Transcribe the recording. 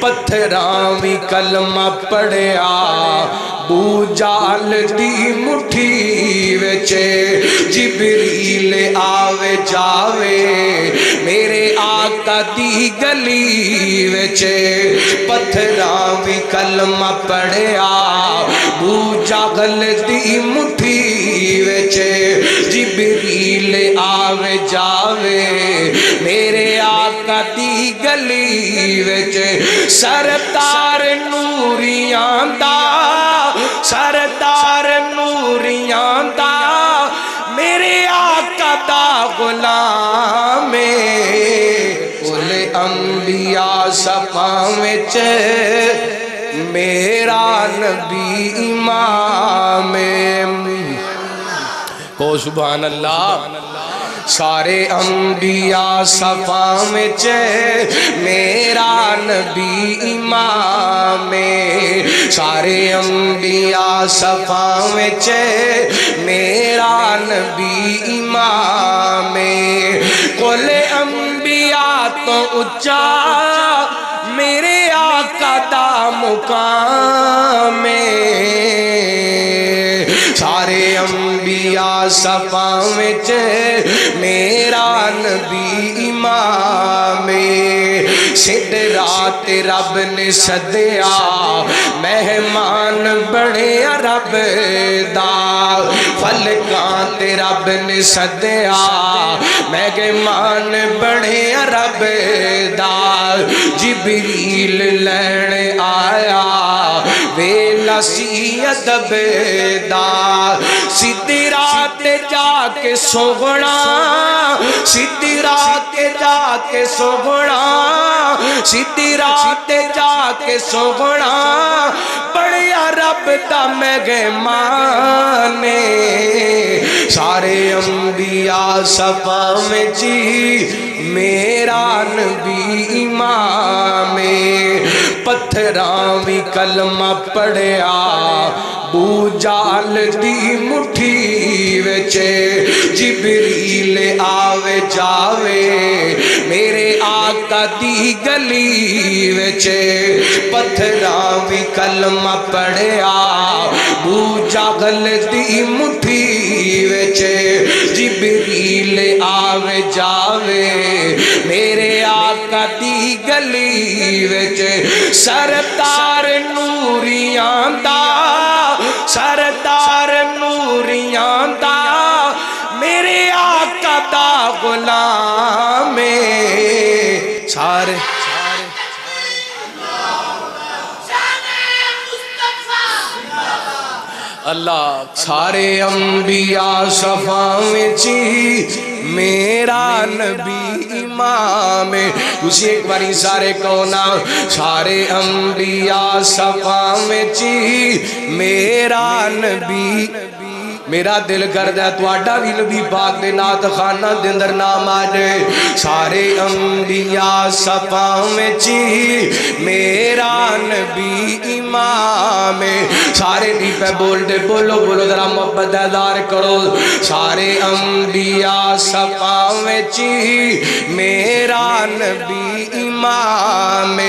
پتھراں وی کلمہ پڑھیا بو جال دی مٹھی وچ جبریل آوے جاوے میرے آقا دی گلی وچ پتھراں وی کلمہ پڑھیا بو جال دی مٹھی وچ جبریل آوے جاوے میرے آقا دی گلی وچ سردار نوریاں دا سردار نوریاں دا میرے آقا دا غلام کل انبیاء صفاں وچ میرا نبی امام کو سبحان اللہ سارے انبیاء صفاں وچ میرا نبی امام سارے انبیاء صفاں وچ میرا نبی امام کل انبیاء تو اچا میرے آقا دا مقام سارے انبیاء صفاں وچ میرا نبی امام سدرات رب نے سدیا مہمان بنے رب دا فلکاں تے رب نے سدیا مہمان بنے رب دا جبریل لین آیا ویلا سی ادب دا سیدھی رات جا کے سوگنا سیدھی رات جا کے سوگنا سیدھی رات جا کے سوگنا بڑیا رب دا مہمان سارے انبیاء صفاں وچ میرا نبی امام پتھراں وی کلمہ پڑھیا بو جال دی مٹھی وچ جبریل آوے جاوے میرے آقا دی گلی وچ پتھراں وی کلمہ پڑھیا بو جال دی مٹھی وچ جبریل آوے جاوے میرے آقا دی گلی وچ سردار نوریاں دا سردار نوریاں دا میرے آقا دا غلام سارے اللہ سارے انبیاء صفاں وچ میرا نبی امام اسی ایک باری سارے کونا سارے انبیاء صفاں وچ میرا نبی میرا دل کردا تواڈا وی نبی پاک دے نات خانہ دے اندر نام آ جائے سارے انبیاء صفاں وچ میرا نبی امام سارے نہیں پہ بول دے بولو بولو ذرا محبت اظہار کرو سارے انبیاء صفاں وچ میرا نبی امام